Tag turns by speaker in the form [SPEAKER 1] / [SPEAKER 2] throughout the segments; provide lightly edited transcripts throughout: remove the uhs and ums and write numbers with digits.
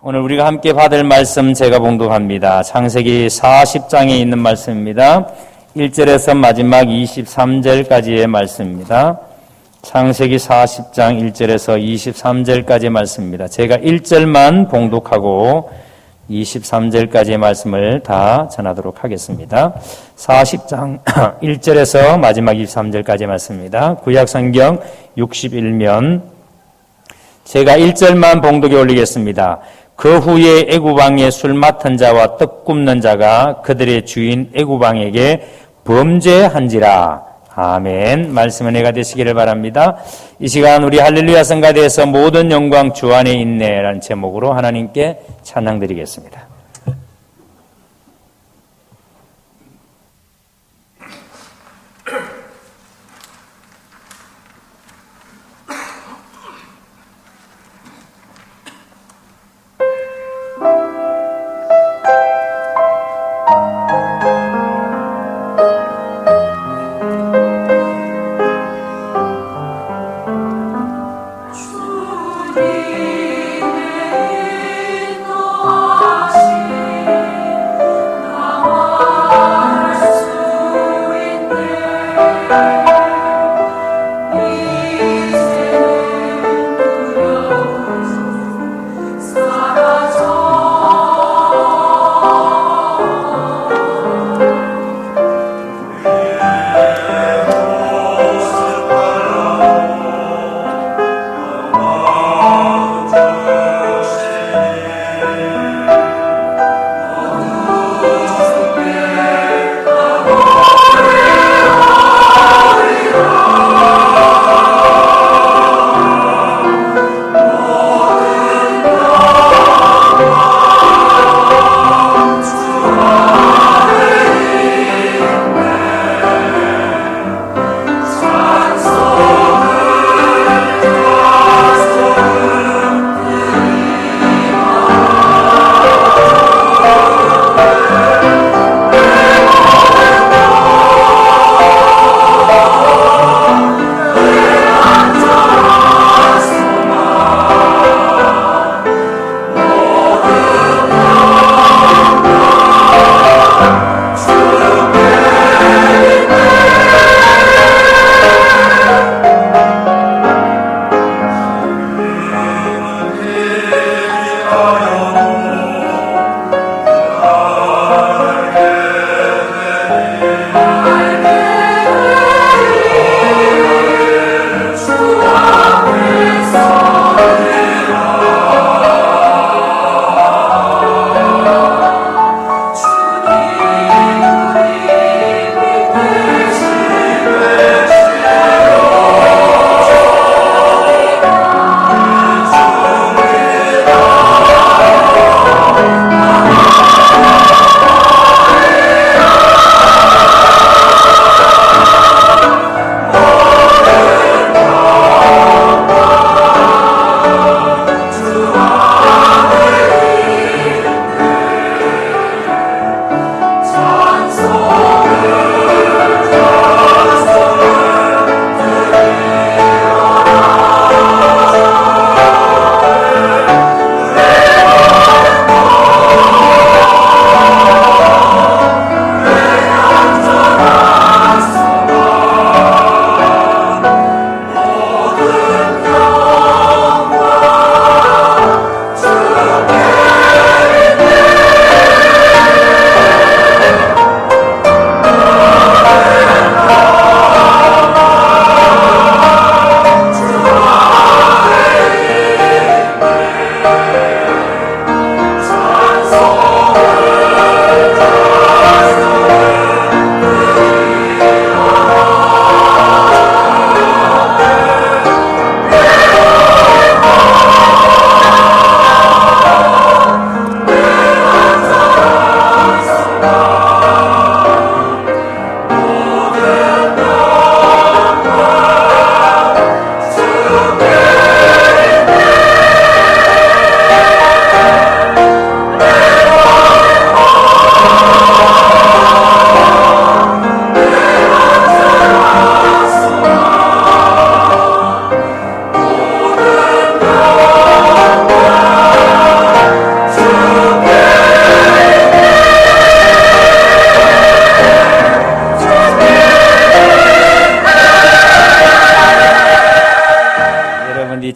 [SPEAKER 1] 오늘 우리가 함께 받을 말씀 제가 봉독합니다. 창세기 40장에 있는 말씀입니다. 1절에서 마지막 23절까지의 말씀입니다. 창세기 40장 1절에서 23절까지의 말씀입니다. 제가 1절만 봉독하고 23절까지의 말씀을 다 전하도록 하겠습니다. 40장 1절에서 마지막 23절까지의 말씀입니다. 구약성경 61면 제가 1절만 봉독에 올리겠습니다. 그 후에 애굽왕의 술 맡은 자와 떡 굽는 자가 그들의 주인 애굽왕에게 범죄한지라. 아멘. 말씀은 은혜가 되시기를 바랍니다. 이 시간 우리 할렐루야 성가대에서 모든 영광 주 안에 있네라는 제목으로 하나님께 찬양드리겠습니다.
[SPEAKER 2] 주님의 노하심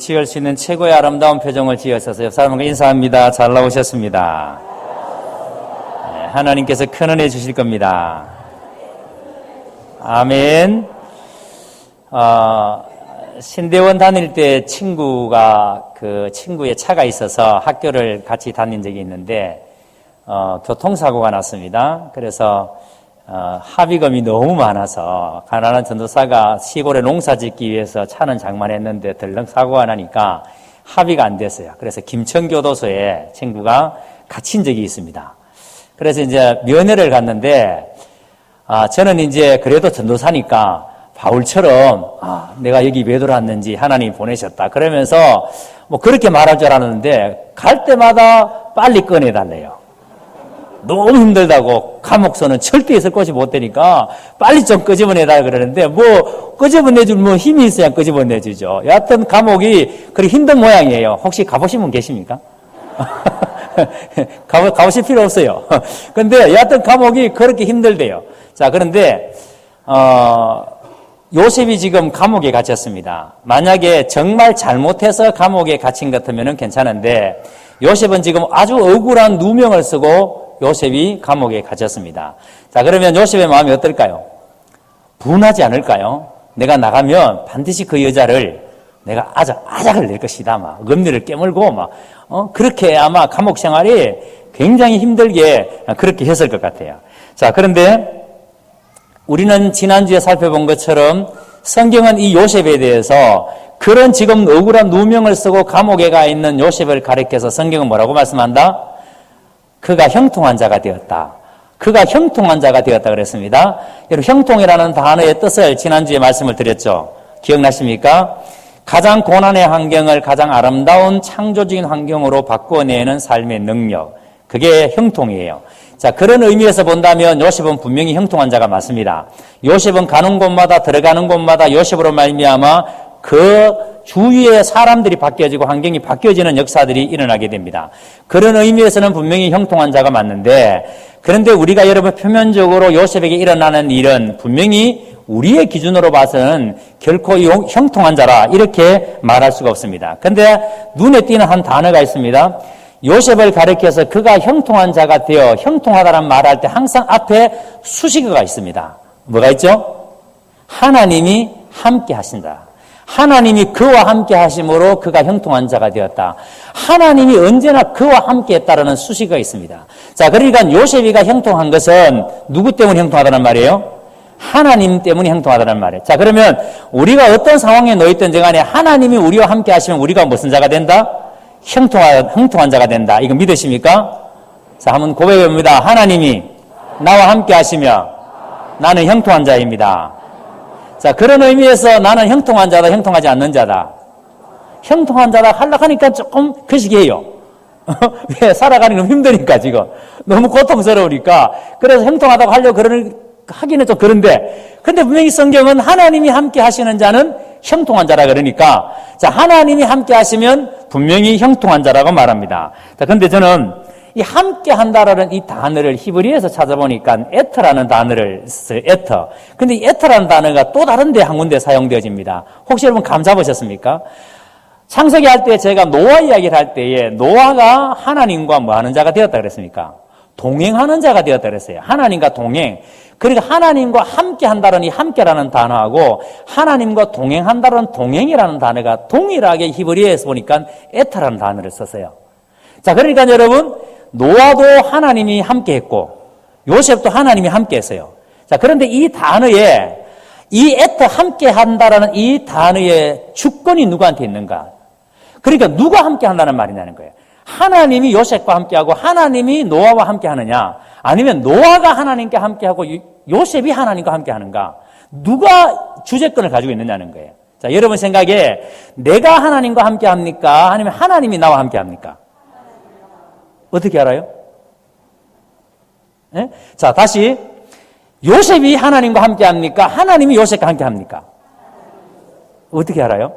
[SPEAKER 1] 지을 수 있는 최고의 아름다운 표정을 지으셔서 옆 사람과 인사합니다. 잘 나오셨습니다. 네, 하나님께서 큰 은혜 주실 겁니다. 아멘. 신대원 다닐 때 친구의 차가 있어서 학교를 같이 다닌 적이 있는데, 교통사고가 났습니다. 그래서, 합의금이 너무 많아서, 가난한 전도사가 시골에 농사 짓기 위해서 차는 장만했는데 덜렁 사고가 나니까 합의가 안 됐어요. 그래서 김천교도소에 친구가 갇힌 적이 있습니다. 그래서 이제 면회를 갔는데, 저는 이제 그래도 전도사니까 바울처럼 내가 여기 왜 들어왔는지 하나님이 보내셨다 그러면서 뭐 그렇게 말할 줄 알았는데 갈 때마다 빨리 꺼내달래요. 너무 힘들다고 감옥서는 절대 있을 곳이 못 되니까 빨리 좀 끄집어내달라 그러는데 뭐 끄집어내줄 뭐 힘이 있어야 끄집어내주죠. 여하튼 감옥이 그렇게 힘든 모양이에요. 혹시 가보신 분 계십니까? 가보실 필요 없어요. 근데 여하튼 감옥이 그렇게 힘들대요. 자, 그런데 요셉이 지금 감옥에 갇혔습니다. 만약에 정말 잘못해서 감옥에 갇힌 것 같으면 괜찮은데 요셉은 지금 아주 억울한 누명을 쓰고 요셉이 감옥에 갇혔습니다. 자, 그러면 요셉의 마음이 어떨까요? 분하지 않을까요? 내가 나가면 반드시 그 여자를 내가 아작을 낼 것이다. 막 금리를 깨물고 막 그렇게 아마 감옥 생활이 굉장히 힘들게 그렇게 했을 것 같아요. 자, 그런데 우리는 지난주에 살펴본 것처럼 성경은 이 요셉에 대해서 그런 지금 억울한 누명을 쓰고 감옥에 가 있는 요셉을 가리켜서 성경은 뭐라고 말씀한다? 그가 형통한 자가 되었다. 그가 형통한 자가 되었다 그랬습니다. 여러분, 형통이라는 단어의 뜻을 지난주에 말씀을 드렸죠. 기억나십니까? 가장 고난의 환경을 가장 아름다운 창조적인 환경으로 바꿔내는 삶의 능력. 그게 형통이에요. 자, 그런 의미에서 본다면 요셉은 분명히 형통한 자가 맞습니다. 요셉은 가는 곳마다 들어가는 곳마다 요셉으로 말미암아 그 주위의 사람들이 바뀌어지고 환경이 바뀌어지는 역사들이 일어나게 됩니다. 그런 의미에서는 분명히 형통한 자가 맞는데, 그런데 우리가 여러분 표면적으로 요셉에게 일어나는 일은 분명히 우리의 기준으로 봐서는 결코 형통한 자라 이렇게 말할 수가 없습니다. 그런데 눈에 띄는 한 단어가 있습니다. 요셉을 가리켜서 그가 형통한 자가 되어 형통하다는 말할 때 항상 앞에 수식어가 있습니다. 뭐가 있죠? 하나님이 함께 하신다. 하나님이 그와 함께 하심으로 그가 형통한 자가 되었다. 하나님이 언제나 그와 함께 했다라는 수식어가 있습니다. 자, 그러니까 요셉이가 형통한 것은 누구 때문에 형통하다는 말이에요? 하나님 때문에 형통하다는 말이에요. 자, 그러면 우리가 어떤 상황에 놓여있든지 간에 하나님이 우리와 함께 하시면 우리가 무슨 자가 된다? 형통한 자가 된다. 이거 믿으십니까? 자, 한번 고백해봅니다. 하나님이 나와 함께 하시며 나는 형통한 자입니다. 자, 그런 의미에서 나는 형통한 자다, 형통하지 않는 자다. 형통한 자다 하려니까 조금 거시기해요. 왜? 살아가는 건 힘드니까 지금. 너무 고통스러우니까. 그래서 형통하다고 하기는 좀 그런데. 근데 분명히 성경은 하나님이 함께 하시는 자는 형통한 자라 그러니까. 자, 하나님이 함께 하시면 분명히 형통한 자라고 말합니다. 자, 근데 저는 이 함께 한다라는 이 단어를 히브리에서 찾아보니까 에터라는 단어를 써요. 에터. 근데 이 에터라는 단어가 또 다른 데 한 군데 사용되어집니다. 혹시 여러분 감 잡으셨습니까? 창세기 할 때 제가 노아 이야기를 할 때에 노아가 하나님과 뭐 하는 자가 되었다 그랬습니까? 동행하는 자가 되었다 그랬어요. 하나님과 동행. 그러니까 하나님과 함께 한다는 이 함께라는 단어하고 하나님과 동행한다는 동행이라는 단어가 동일하게 히브리에서 보니까 에타라는 단어를 썼어요. 자, 그러니까 여러분, 노아도 하나님이 함께 했고 요셉도 하나님이 함께 했어요. 자, 그런데 이 단어에 이 에타 함께 한다라는 이 단어의 주권이 누구한테 있는가? 그러니까 누가 함께 한다는 말이냐는 거예요. 하나님이 요셉과 함께하고 하나님이 노아와 함께하느냐, 아니면 노아가 하나님과 함께하고 요셉이 하나님과 함께하는가? 누가 주재권을 가지고 있느냐는 거예요. 자, 여러분 생각에 내가 하나님과 함께합니까? 아니면 하나님이 나와 함께합니까? 어떻게 알아요? 네? 자, 다시 요셉이 하나님과 함께합니까? 하나님이 요셉과 함께합니까? 어떻게 알아요?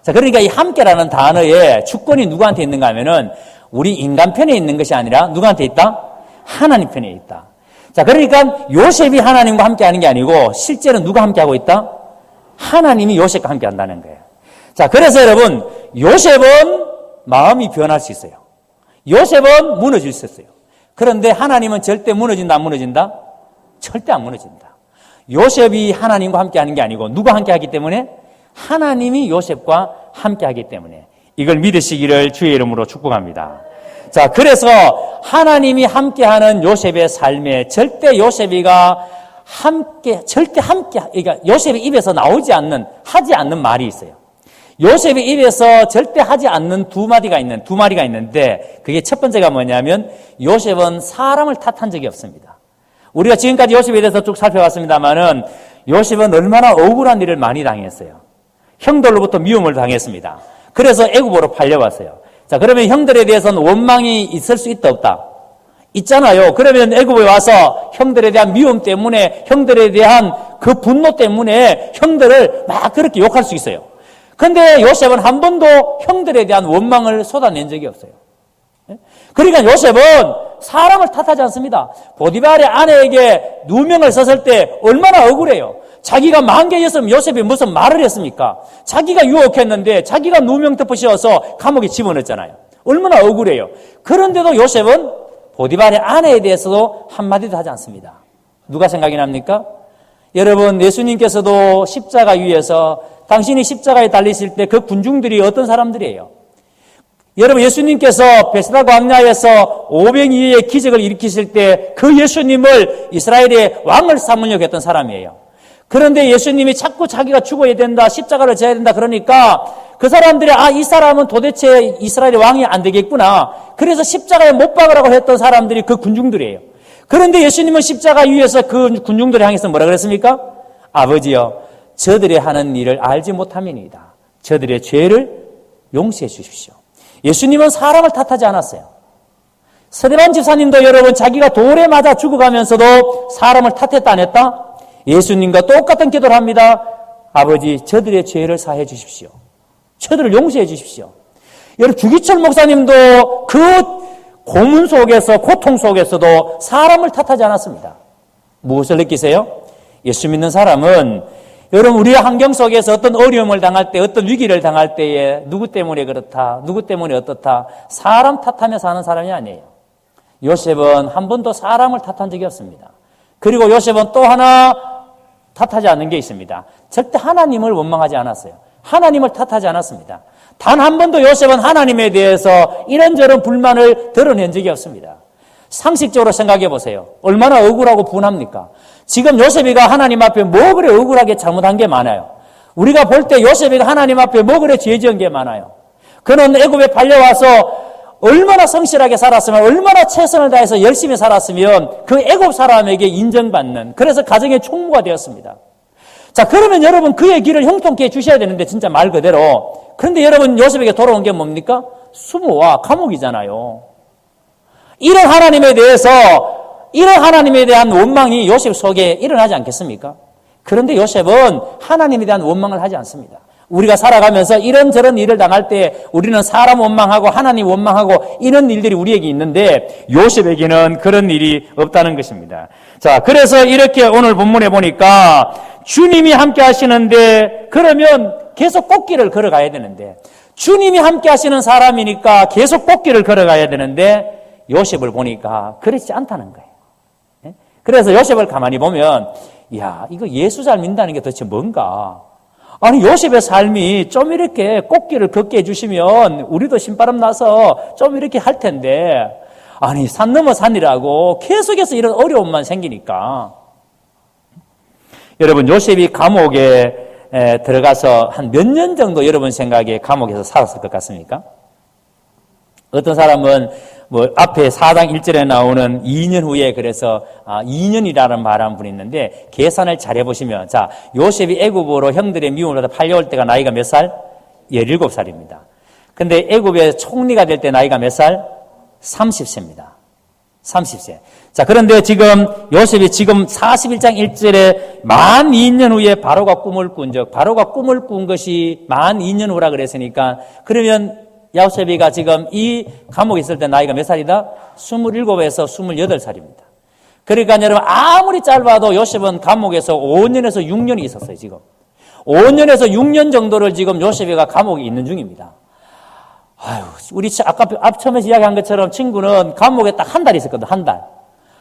[SPEAKER 1] 자, 그러니까 이 함께라는 단어의 주권이 누구한테 있는가 하면은 우리 인간 편에 있는 것이 아니라 누구한테 있다? 하나님 편에 있다. 자, 그러니까 요셉이 하나님과 함께 하는 게 아니고 실제로 누가 함께 하고 있다? 하나님이 요셉과 함께 한다는 거예요. 자, 그래서 여러분, 요셉은 마음이 변할 수 있어요. 요셉은 무너질 수 있어요. 그런데 하나님은 절대 무너진다, 안 무너진다? 절대 안 무너진다. 요셉이 하나님과 함께 하는 게 아니고 누가 함께 하기 때문에? 하나님이 요셉과 함께 하기 때문에 이걸 믿으시기를 주의 이름으로 축복합니다. 자, 그래서 하나님이 함께하는 요셉의 삶에 절대 요셉이가 그러니까 요셉의 입에서 나오지 않는, 하지 않는 말이 있어요. 요셉의 입에서 절대 하지 않는 두 마리가 있는데 그게 첫 번째가 뭐냐면 요셉은 사람을 탓한 적이 없습니다. 우리가 지금까지 요셉에 대해서 쭉 살펴봤습니다만은 요셉은 얼마나 억울한 일을 많이 당했어요. 형들로부터 미움을 당했습니다. 그래서 애굽으로 팔려왔어요. 자, 그러면 형들에 대해서는 원망이 있을 수 있다, 없다? 있잖아요. 그러면 애굽에 와서 형들에 대한 미움 때문에, 형들에 대한 그 분노 때문에 형들을 막 그렇게 욕할 수 있어요. 근데 요셉은 한 번도 형들에 대한 원망을 쏟아낸 적이 없어요. 그러니까 요셉은 사람을 탓하지 않습니다. 보디발의 아내에게 누명을 썼을 때 얼마나 억울해요. 자기가 만개였으면 요셉이 무슨 말을 했습니까? 자기가 유혹했는데 자기가 누명 덮으셔서 감옥에 집어넣었잖아요. 얼마나 억울해요. 그런데도 요셉은 보디발의 아내에 대해서도 한마디도 하지 않습니다. 누가 생각이 납니까? 여러분, 예수님께서도 십자가 위에서 당신이 십자가에 달리실 때 그 군중들이 어떤 사람들이에요? 여러분, 예수님께서 베스다 광야에서 500이의 기적을 일으키실 때 그 예수님을 이스라엘의 왕을 삼으려고 했던 사람이에요. 그런데 예수님이 자꾸 자기가 죽어야 된다, 십자가를 져야 된다 그러니까 그 사람들이 이 사람은 도대체 이스라엘의 왕이 안 되겠구나. 그래서 십자가에 못 박으라고 했던 사람들이 그 군중들이에요. 그런데 예수님은 십자가 위에서 그 군중들을 향해서 뭐라 그랬습니까? 아버지여, 저들이 하는 일을 알지 못함이니이다. 저들의 죄를 용서해 주십시오. 예수님은 사람을 탓하지 않았어요. 스데반 집사님도 여러분 자기가 돌에 맞아 죽어가면서도 사람을 탓했다 안 했다? 예수님과 똑같은 기도를 합니다. 아버지, 저들의 죄를 사해 주십시오. 저들을 용서해 주십시오. 여러분, 주기철 목사님도 그 고문 속에서, 고통 속에서도 사람을 탓하지 않았습니다. 무엇을 느끼세요? 예수 믿는 사람은 여러분, 우리의 환경 속에서 어떤 어려움을 당할 때, 어떤 위기를 당할 때에 누구 때문에 그렇다, 누구 때문에 어떻다, 사람 탓하며 사는 사람이 아니에요. 요셉은 한 번도 사람을 탓한 적이 없습니다. 그리고 요셉은 또 하나 탓하지 않는 게 있습니다. 절대 하나님을 원망하지 않았어요. 하나님을 탓하지 않았습니다. 단 한 번도 요셉은 하나님에 대해서 이런저런 불만을 드러낸 적이 없습니다. 상식적으로 생각해 보세요. 얼마나 억울하고 분합니까? 지금 요셉이가 하나님 앞에 뭐 그래 억울하게 잘못한 게 많아요. 우리가 볼 때 요셉이가 하나님 앞에 뭐 그래 죄 지은 게 많아요. 그는 애굽에 팔려와서 얼마나 성실하게 살았으면, 얼마나 최선을 다해서 열심히 살았으면 그 애굽 사람에게 인정받는, 그래서 가정의 총무가 되었습니다. 자, 그러면 여러분 그의 길을 형통케 해주셔야 되는데 진짜 말 그대로. 그런데 여러분 요셉에게 돌아온 게 뭡니까? 수모와 감옥이잖아요. 이런 하나님에 대한 원망이 요셉 속에 일어나지 않겠습니까? 그런데 요셉은 하나님에 대한 원망을 하지 않습니다. 우리가 살아가면서 이런저런 일을 당할 때 우리는 사람 원망하고 하나님 원망하고 이런 일들이 우리에게 있는데 요셉에게는 그런 일이 없다는 것입니다. 자, 그래서 이렇게 오늘 본문에 보니까 주님이 함께 하시는데 그러면 계속 꽃길을 걸어가야 되는데 주님이 함께 하시는 사람이니까 계속 꽃길을 걸어가야 되는데 요셉을 보니까 그렇지 않다는 거예요. 그래서 요셉을 가만히 보면 이거 예수 잘 믿는다는 게 도대체 뭔가? 아니, 요셉의 삶이 좀 이렇게 꽃길을 걷게 해주시면 우리도 신바람 나서 좀 이렇게 할 텐데, 아니, 산 넘어 산이라고 계속해서 이런 어려움만 생기니까. 여러분, 요셉이 감옥에 들어가서 한 몇 년 정도 여러분 생각에 감옥에서 살았을 것 같습니까? 어떤 사람은 앞에 4장 1절에 나오는 2년 후에 그래서 2년이라는 말 한 분이 있는데 계산을 잘 해보시면 자, 요셉이 애굽으로 형들의 미움을 받아 팔려올 때가 나이가 몇 살? 17살입니다. 근데 애굽의 총리가 될 때 나이가 몇 살? 30세입니다. 30세. 자, 그런데 지금 요셉이 지금 41장 1절에 만 2년 후에 바로가 꿈을 꾼 적, 바로가 꿈을 꾼 것이 만 2년 후라 그랬으니까 그러면 요셉이가 지금 이 감옥에 있을 때 나이가 몇 살이다? 27에서 28살입니다. 그러니까 여러분 아무리 짧아도 요셉은 감옥에서 5년에서 6년이 있었어요. 지금 5년에서 6년 정도를 지금 요셉이가 감옥에 있는 중입니다. 아유, 우리 아까 처음에 이야기한 것처럼 친구는 감옥에 딱 한 달 있었거든, 한 달.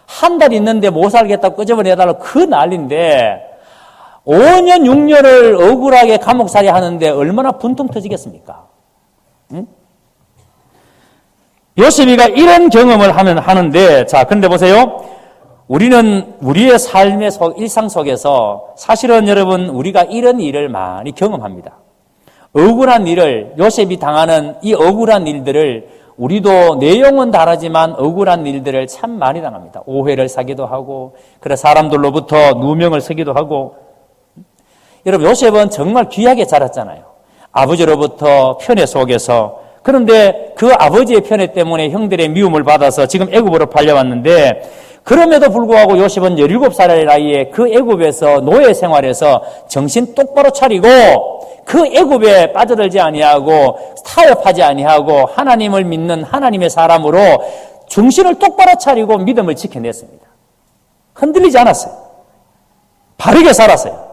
[SPEAKER 1] 한 달 있는데 못 살겠다고 끄집어내달라고 그 난리인데 5년, 6년을 억울하게 감옥살이 하는데 얼마나 분통 터지겠습니까? 응? 요셉이가 이런 경험을 하는데, 자, 근데 보세요. 우리는 우리의 삶의 일상 속에서 사실은 여러분, 우리가 이런 일을 많이 경험합니다. 억울한 일을, 요셉이 당하는 이 억울한 일들을 우리도 내용은 다르지만 억울한 일들을 참 많이 당합니다. 오해를 사기도 하고, 그래 사람들로부터 누명을 쓰기도 하고. 여러분, 요셉은 정말 귀하게 자랐잖아요. 아버지로부터 편애 속에서. 그런데 그 아버지의 편애 때문에 형들의 미움을 받아서 지금 애굽으로 팔려왔는데, 그럼에도 불구하고 요셉은 17살의 나이에 그 애굽에서 노예 생활에서 정신 똑바로 차리고 그 애굽에 빠져들지 아니하고 타협하지 아니하고 하나님을 믿는 하나님의 사람으로 정신을 똑바로 차리고 믿음을 지켜냈습니다. 흔들리지 않았어요. 바르게 살았어요.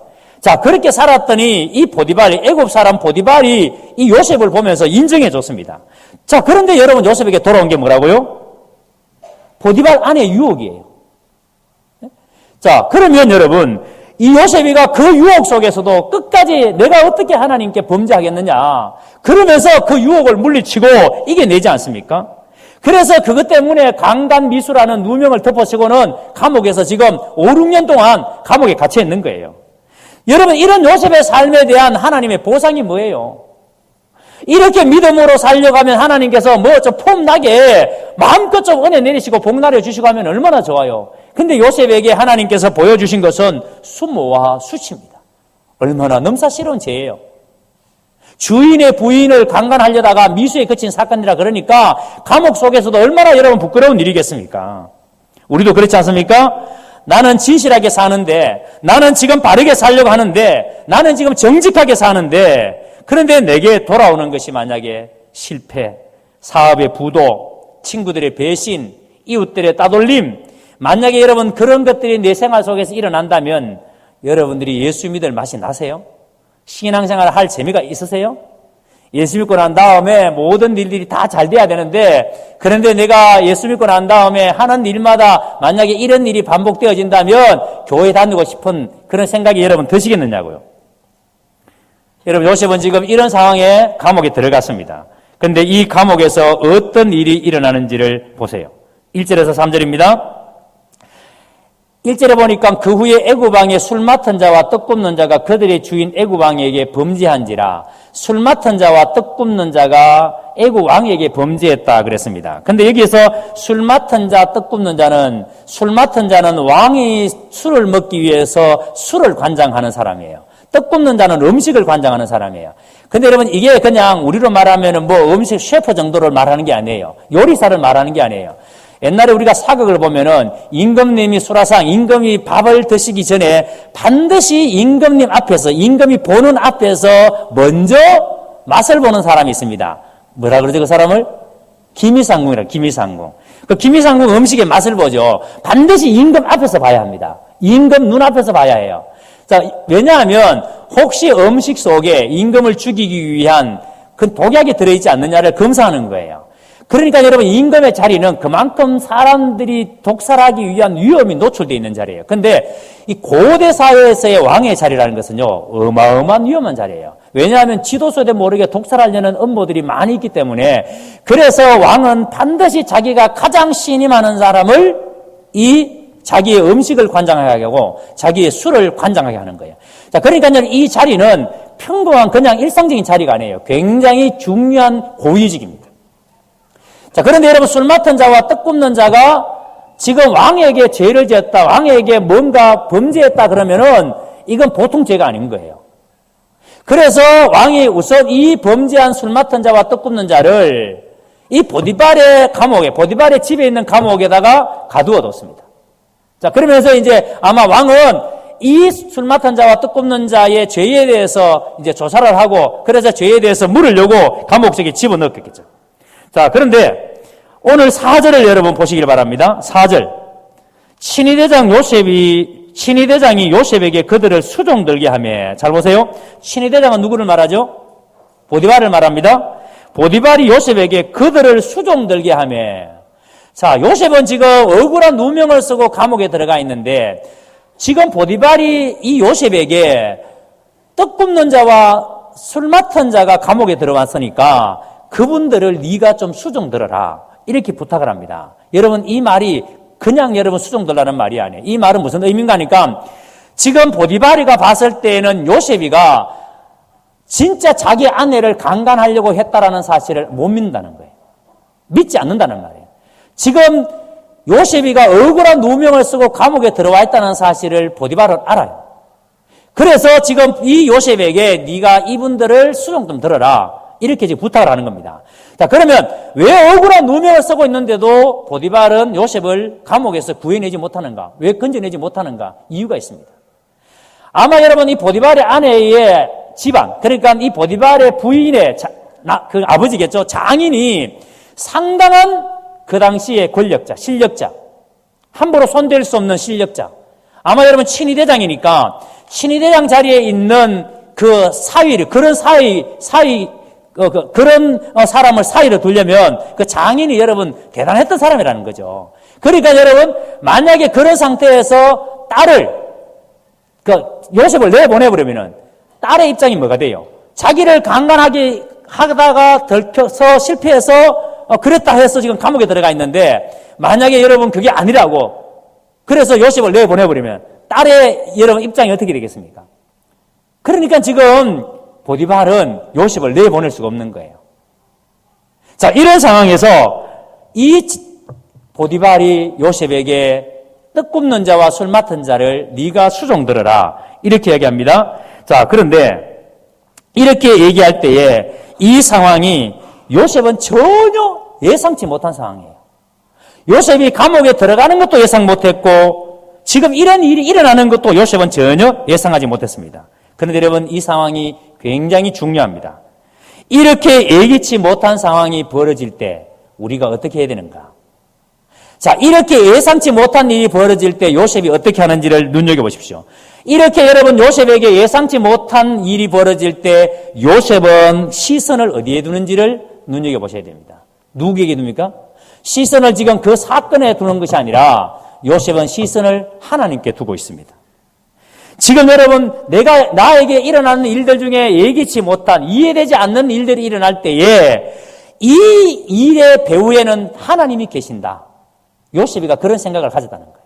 [SPEAKER 1] 자, 그렇게 살았더니 이 포디발이, 애굽 사람 포디발이 이 요셉을 보면서 인정해 줬습니다. 자, 그런데 여러분, 요셉에게 돌아온 게 뭐라고요? 포디발 아내의 유혹이에요. 자, 그러면 여러분, 이 요셉이가 그 유혹 속에서도 끝까지 내가 어떻게 하나님께 범죄하겠느냐, 그러면서 그 유혹을 물리치고 이겨내지 않습니까? 그래서 그것 때문에 강간미수라는 누명을 덮어쓰고는 감옥에서 지금 5, 6년 동안 감옥에 갇혀 있는 거예요. 여러분, 이런 요셉의 삶에 대한 하나님의 보상이 뭐예요? 이렇게 믿음으로 살려가면 하나님께서 뭐 좀 폼나게 마음껏 좀 은혜 내리시고 복 나려주시고 하면 얼마나 좋아요. 근데 요셉에게 하나님께서 보여주신 것은 수모와 수치입니다. 얼마나 넘사스러운 죄예요. 주인의 부인을 강간하려다가 미수에 그친 사건이라 그러니까 감옥 속에서도 얼마나 여러분 부끄러운 일이겠습니까? 우리도 그렇지 않습니까? 나는 진실하게 사는데, 나는 지금 바르게 살려고 하는데, 나는 지금 정직하게 사는데, 그런데 내게 돌아오는 것이 만약에 실패, 사업의 부도, 친구들의 배신, 이웃들의 따돌림, 만약에 여러분 그런 것들이 내 생활 속에서 일어난다면 여러분들이 예수 믿을 맛이 나세요? 신앙생활을 할 재미가 있으세요? 예수 믿고 난 다음에 모든 일들이 다 잘 돼야 되는데, 그런데 내가 예수 믿고 난 다음에 하는 일마다 만약에 이런 일이 반복되어진다면 교회 다니고 싶은 그런 생각이 여러분 드시겠느냐고요. 여러분, 요셉은 지금 이런 상황에 감옥에 들어갔습니다. 그런데 이 감옥에서 어떤 일이 일어나는지를 보세요. 1절에서 3절입니다. 1절에 보니까 그 후에 애굽왕의 술 맡은 자와 떡 굽는 자가 그들의 주인 애굽왕에게 범죄한지라, 술 맡은 자와 떡 굽는 자가 애굽왕에게 범죄했다 그랬습니다. 근데 여기에서 술 맡은 자, 떡 굽는 자는, 술 맡은 자는 왕이 술을 먹기 위해서 술을 관장하는 사람이에요. 떡 굽는 자는 음식을 관장하는 사람이에요. 근데 여러분, 이게 그냥 우리로 말하면 뭐 음식 셰프 정도를 말하는 게 아니에요. 요리사를 말하는 게 아니에요. 옛날에 우리가 사극을 보면은 임금님이 수라상, 임금이 밥을 드시기 전에 반드시 임금님 앞에서, 임금이 보는 앞에서 먼저 맛을 보는 사람이 있습니다. 뭐라 그러죠, 그 사람을? 기미상궁이라, 기미상궁. 그 기미상궁 음식의 맛을 보죠. 반드시 임금 앞에서 봐야 합니다. 임금 눈앞에서 봐야 해요. 자, 왜냐하면 혹시 음식 속에 임금을 죽이기 위한 그 독약이 들어있지 않느냐를 검사하는 거예요. 그러니까 여러분, 임금의 자리는 그만큼 사람들이 독살하기 위한 위험이 노출되어 있는 자리예요. 근데 이 고대 사회에서의 왕의 자리라는 것은요, 어마어마한 위험한 자리예요. 왜냐하면 지도서도 모르게 독살하려는 음모들이 많이 있기 때문에, 그래서 왕은 반드시 자기가 가장 신임하는 사람을 이 자기의 음식을 관장하게 하고 자기의 술을 관장하게 하는 거예요. 자, 그러니까 이 자리는 평범한 그냥 일상적인 자리가 아니에요. 굉장히 중요한 고위직입니다. 자, 그런데 여러분, 술 맡은 자와 떡 굽는 자가 지금 왕에게 죄를 지었다, 왕에게 뭔가 범죄했다 그러면은 이건 보통 죄가 아닌 거예요. 그래서 왕이 우선 이 범죄한 술 맡은 자와 떡 굽는 자를 이 보디발의 감옥에, 보디발의 집에 있는 감옥에다가 가두어뒀습니다. 자, 그러면서 이제 아마 왕은 이 술 맡은 자와 떡 굽는 자의 죄에 대해서 이제 조사를 하고, 그래서 죄에 대해서 물으려고 감옥 속에 집어넣었겠죠. 자, 그런데 오늘 4절을 여러분 보시길 바랍니다. 4절. 친위대장 요셉이 친위대장이 요셉에게 그들을 수종들게 하며, 잘 보세요. 친위대장은 누구를 말하죠? 보디발을 말합니다. 보디발이 요셉에게 그들을 수종들게 하며, 자, 요셉은 지금 억울한 누명을 쓰고 감옥에 들어가 있는데, 지금 보디발이 이 요셉에게 떡 굽는 자와 술 맡은 자가 감옥에 들어왔으니까 그분들을 네가 좀 수종들어라, 이렇게 부탁을 합니다. 여러분, 이 말이 그냥 여러분 수종들라는 말이 아니에요. 이 말은 무슨 의미인가 하니까, 지금 보디발이가 봤을 때는 요셉이가 진짜 자기 아내를 강간하려고 했다라는 사실을 못 믿는다는 거예요. 믿지 않는다는 말이에요. 지금 요셉이가 억울한 누명을 쓰고 감옥에 들어와 있다는 사실을 보디발은 알아요. 그래서 지금 이 요셉에게 네가 이분들을 수종 좀 들어라, 이렇게 지금 부탁을 하는 겁니다. 자, 그러면 왜 억울한 누명을 쓰고 있는데도 보디발은 요셉을 감옥에서 구해내지 못하는가? 왜 건져내지 못하는가? 이유가 있습니다. 아마 여러분, 이 보디발의 아내의 집안, 그러니까 이 보디발의 부인의 그 아버지겠죠. 장인이 상당한 그 당시의 권력자, 실력자, 함부로 손댈 수 없는 실력자. 아마 여러분 친위대장이니까 친위대장 자리에 있는 그 사위를, 그런 그런 사람을 사위로 두려면 그 장인이 여러분 대단했던 사람이라는 거죠. 그러니까 여러분, 만약에 그런 상태에서 딸을, 요셉을 내보내버리면은 딸의 입장이 뭐가 돼요? 자기를 강간하게 하다가 들켜서 실패해서 그랬다 해서 지금 감옥에 들어가 있는데, 만약에 여러분 그게 아니라고, 그래서 요셉을 내보내버리면 딸의 여러분 입장이 어떻게 되겠습니까? 그러니까 지금 보디발은 요셉을 내보낼 수가 없는 거예요. 자, 이런 상황에서 이 보디발이 요셉에게 떡 굽는 자와 술 맡은 자를 네가 수종들어라, 이렇게 얘기합니다. 자, 그런데 이렇게 얘기할 때에 이 상황이 요셉은 전혀 예상치 못한 상황이에요. 요셉이 감옥에 들어가는 것도 예상 못했고, 지금 이런 일이 일어나는 것도 요셉은 전혀 예상하지 못했습니다. 그런데 여러분, 이 상황이 굉장히 중요합니다. 이렇게 예기치 못한 상황이 벌어질 때 우리가 어떻게 해야 되는가? 자, 이렇게 예상치 못한 일이 벌어질 때 요셉이 어떻게 하는지를 눈여겨보십시오. 이렇게 여러분, 요셉에게 예상치 못한 일이 벌어질 때 요셉은 시선을 어디에 두는지를 눈여겨보셔야 됩니다. 누구에게 둡니까? 시선을 지금 그 사건에 두는 것이 아니라 요셉은 시선을 하나님께 두고 있습니다. 지금 여러분, 나에게 일어나는 일들 중에 예기치 못한, 이해되지 않는 일들이 일어날 때에 이 일의 배후에는 하나님이 계신다. 요셉이가 그런 생각을 가졌다는 거예요.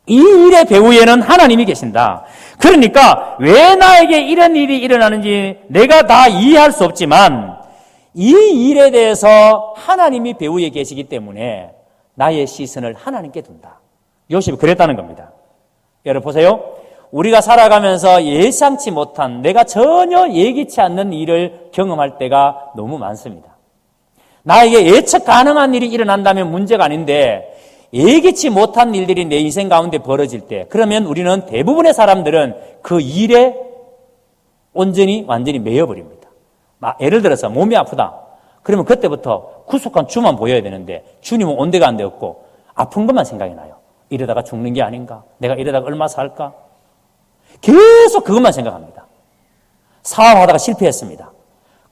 [SPEAKER 1] 이 일의 배후에는 하나님이 계신다. 그러니까 왜 나에게 이런 일이 일어나는지 내가 다 이해할 수 없지만 이 일에 대해서 하나님이 배후에 계시기 때문에 나의 시선을 하나님께 둔다. 요셉이 그랬다는 겁니다. 여러분 보세요. 우리가 살아가면서 예상치 못한, 내가 전혀 예기치 않는 일을 경험할 때가 너무 많습니다. 나에게 예측 가능한 일이 일어난다면 문제가 아닌데 예기치 못한 일들이 내 인생 가운데 벌어질 때, 그러면 우리는 대부분의 사람들은 그 일에 완전히 매여버립니다. 예를 들어서 몸이 아프다. 그러면 그때부터 구속한 주만 보여야 되는데 주님은 온데가 안 되었고 아픈 것만 생각이 나요. 이러다가 죽는 게 아닌가? 내가 이러다가 얼마 살까? 계속 그것만 생각합니다. 사업하다가 실패했습니다.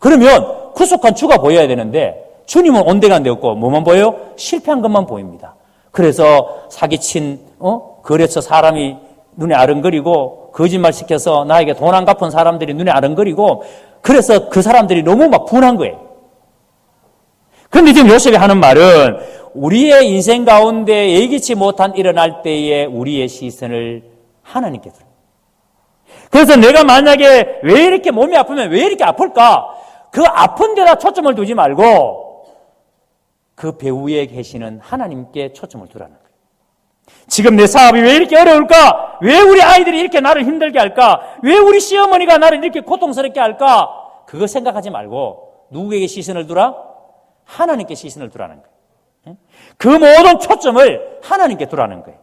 [SPEAKER 1] 그러면 구속한 주가 보여야 되는데 주님은 온데가 안 되었고 뭐만 보여요? 실패한 것만 보입니다. 그래서 사기친 거래처 사람이 눈에 아른거리고 거짓말 시켜서 나에게 돈 안 갚은 사람들이 눈에 아른거리고, 그래서 그 사람들이 너무 막 분한 거예요. 그런데 지금 요셉이 하는 말은 우리의 인생 가운데 예기치 못한 일어날 때에 우리의 시선을 하나님께 두는. 그래서 내가 만약에 왜 이렇게 몸이 아프면 왜 이렇게 아플까? 그 아픈 데다 초점을 두지 말고 그 배후에 계시는 하나님께 초점을 두라는 거예요. 지금 내 사업이 왜 이렇게 어려울까? 왜 우리 아이들이 이렇게 나를 힘들게 할까? 왜 우리 시어머니가 나를 이렇게 고통스럽게 할까? 그거 생각하지 말고 누구에게 시선을 두라? 하나님께 시선을 두라는 거예요. 그 모든 초점을 하나님께 두라는 거예요.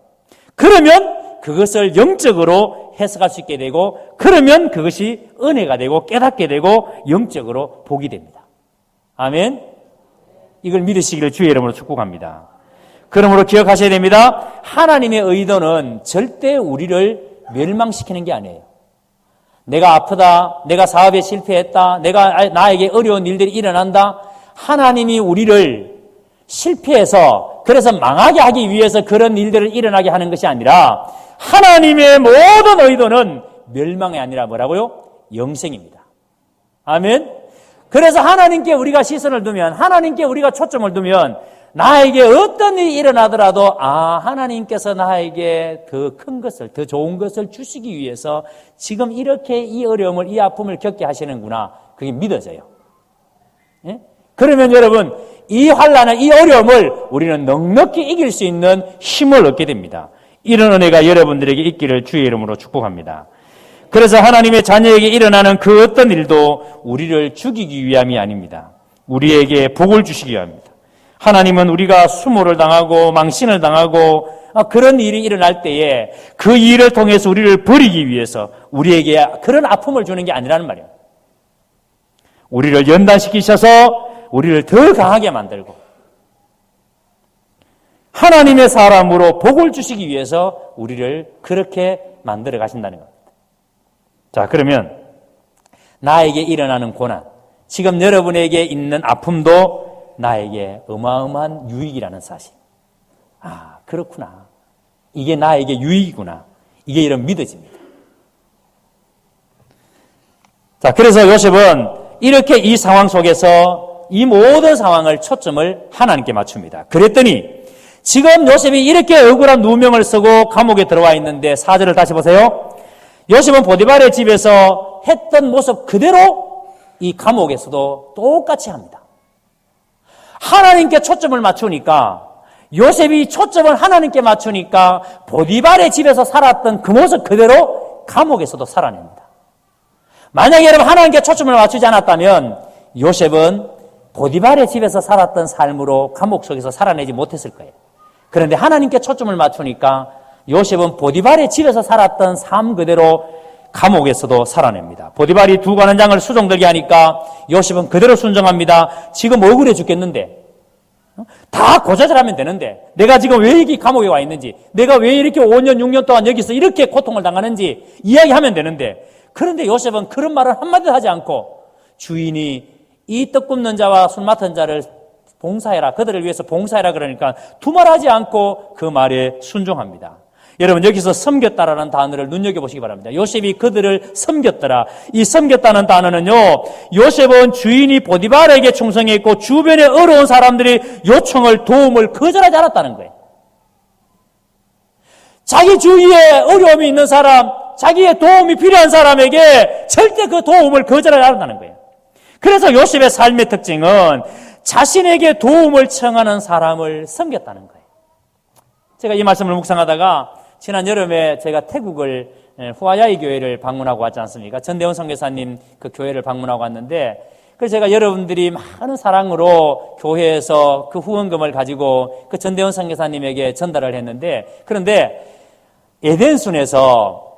[SPEAKER 1] 그러면 그것을 영적으로 해석할 수 있게 되고, 그러면 그것이 은혜가 되고 깨닫게 되고 영적으로 복이 됩니다. 아멘. 이걸 믿으시기를 주의 이름으로 축복합니다. 그러므로 기억하셔야 됩니다. 하나님의 의도는 절대 우리를 멸망시키는 게 아니에요. 내가 아프다, 내가 사업에 실패했다, 나에게 어려운 일들이 일어난다. 하나님이 우리를 실패해서 그래서 망하게 하기 위해서 그런 일들을 일어나게 하는 것이 아니라 하나님의 모든 의도는 멸망이 아니라 뭐라고요? 영생입니다. 아멘. 그래서 하나님께 우리가 시선을 두면, 하나님께 우리가 초점을 두면 나에게 어떤 일이 일어나더라도 하나님께서 나에게 더 큰 것을, 더 좋은 것을 주시기 위해서 지금 이렇게 이 어려움을, 이 아픔을 겪게 하시는구나. 그게 믿어져요. 예? 그러면 여러분, 이 환난을, 이 어려움을 우리는 넉넉히 이길 수 있는 힘을 얻게 됩니다. 이런 은혜가 여러분들에게 있기를 주의 이름으로 축복합니다. 그래서 하나님의 자녀에게 일어나는 그 어떤 일도 우리를 죽이기 위함이 아닙니다. 우리에게 복을 주시기 위함입니다. 하나님은 우리가 수모를 당하고 망신을 당하고 그런 일이 일어날 때에 그 일을 통해서 우리를 버리기 위해서 우리에게 그런 아픔을 주는 게 아니라는 말이에요. 우리를 연단시키셔서 우리를 더 강하게 만들고 하나님의 사람으로 복을 주시기 위해서 우리를 그렇게 만들어 가신다는 겁니다. 자, 그러면 나에게 일어나는 고난, 지금 여러분에게 있는 아픔도 나에게 어마어마한 유익이라는 사실. 그렇구나. 이게 나에게 유익이구나. 이게 이런 믿어집니다. 자, 그래서 요셉은 이렇게 이 상황 속에서 이 모든 상황을 초점을 하나님께 맞춥니다. 그랬더니 지금 요셉이 이렇게 억울한 누명을 쓰고 감옥에 들어와 있는데 4절을 다시 보세요. 요셉은 보디발의 집에서 했던 모습 그대로 이 감옥에서도 똑같이 합니다. 하나님께 초점을 맞추니까, 요셉이 초점을 하나님께 맞추니까 보디발의 집에서 살았던 그 모습 그대로 감옥에서도 살아냅니다. 만약에 여러분 하나님께 초점을 맞추지 않았다면 요셉은 보디발의 집에서 살았던 삶으로 감옥 속에서 살아내지 못했을 거예요. 그런데 하나님께 초점을 맞추니까 요셉은 보디발의 집에서 살았던 삶 그대로 감옥에서도 살아냅니다. 보디발이 두 관원장을 수종들게 하니까 요셉은 그대로 순종합니다. 지금 억울해 죽겠는데, 다 고자질하면 되는데, 내가 지금 왜 여기 감옥에 와 있는지, 내가 왜 이렇게 5년, 6년 동안 여기서 이렇게 고통을 당하는지 이야기하면 되는데, 그런데 요셉은 그런 말을 한마디도 하지 않고 주인이 이 떡 굽는 자와 술 맡은 자를 봉사해라, 그들을 위해서 봉사해라 그러니까 두말하지 않고 그 말에 순종합니다. 여러분, 여기서 섬겼다라는 단어를 눈여겨보시기 바랍니다. 요셉이 그들을 섬겼더라. 이 섬겼다는 단어는요, 요셉은 주인이 보디발에게 충성했고 주변에 어려운 사람들이 요청을, 도움을 거절하지 않았다는 거예요. 자기 주위에 어려움이 있는 사람, 자기의 도움이 필요한 사람에게 절대 그 도움을 거절하지 않았다는 거예요. 그래서 요셉의 삶의 특징은 자신에게 도움을 청하는 사람을 섬겼다는 거예요. 제가 이 말씀을 묵상하다가 지난 여름에 제가 태국을 후아야이 교회를 방문하고 왔지 않습니까? 전대원 선교사님 그 교회를 방문하고 왔는데, 그래서 제가 여러분들이 많은 사랑으로 교회에서 그 후원금을 가지고 그 전대원 선교사님에게 전달을 했는데, 그런데 에덴순에서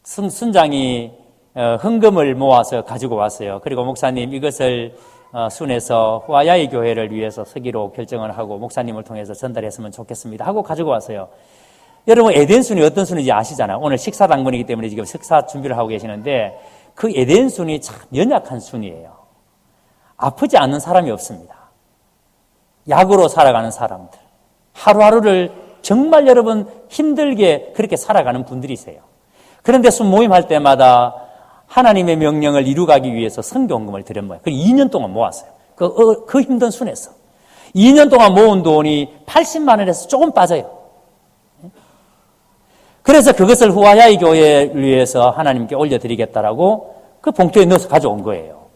[SPEAKER 1] 순장이 헌금을 모아서 가지고 왔어요. 그리고 목사님 이것을 순에서 후아야이 교회를 위해서 쓰기로 결정을 하고 목사님을 통해서 전달했으면 좋겠습니다 하고 가지고 왔어요. 여러분, 에덴순이 어떤 순인지 아시잖아요. 오늘 식사 당번이기 때문에 지금 식사 준비를 하고 계시는데, 그 에덴순이 참 연약한 순이에요. 아프지 않는 사람이 없습니다. 약으로 살아가는 사람들, 하루하루를 정말 여러분 힘들게 그렇게 살아가는 분들이세요. 그런데 순 모임할 때마다 하나님의 명령을 이루가기 위해서 선교헌금을 드린 거예요. 2년 동안 모았어요. 그 힘든 순에서 2년 동안 모은 돈이 80만 원에서 조금 빠져요. 그래서 그것을 후아야이 교회를 위해서 하나님께 올려드리겠다라고 그 봉투에 넣어서 가져온 거예요.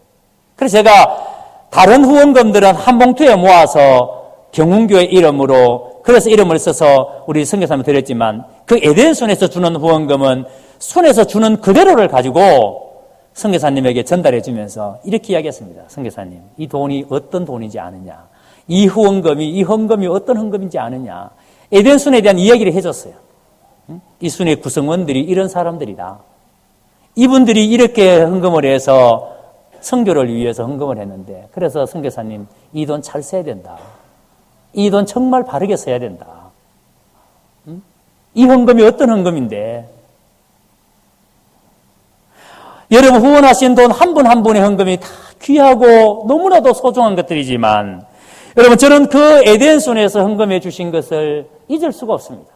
[SPEAKER 1] 그래서 제가 다른 후원금들은 한 봉투에 모아서 경운교회 이름으로, 그래서 이름을 써서 우리 선교사님 드렸지만, 그 에덴순에서 주는 후원금은 순에서 주는 그대로를 가지고 선교사님에게 전달해 주면서 이렇게 이야기했습니다. 선교사님, 이 돈이 어떤 돈인지 아느냐, 이 헌금이 어떤 헌금인지 아느냐, 에덴순에 대한 이야기를 해줬어요. 이 순의 구성원들이 이런 사람들이다. 이분들이 이렇게 헌금을 해서 선교를 위해서 헌금을 했는데, 그래서 선교사님 이 돈 잘 써야 된다.
[SPEAKER 2] 이 돈 정말 바르게 써야 된다. 이 헌금이 어떤 헌금인데, 여러분 후원하신 돈 한 분 한 분의 헌금이 다 귀하고 너무나도 소중한 것들이지만, 여러분 저는 그 에덴손에서 헌금해 주신 것을 잊을 수가 없습니다.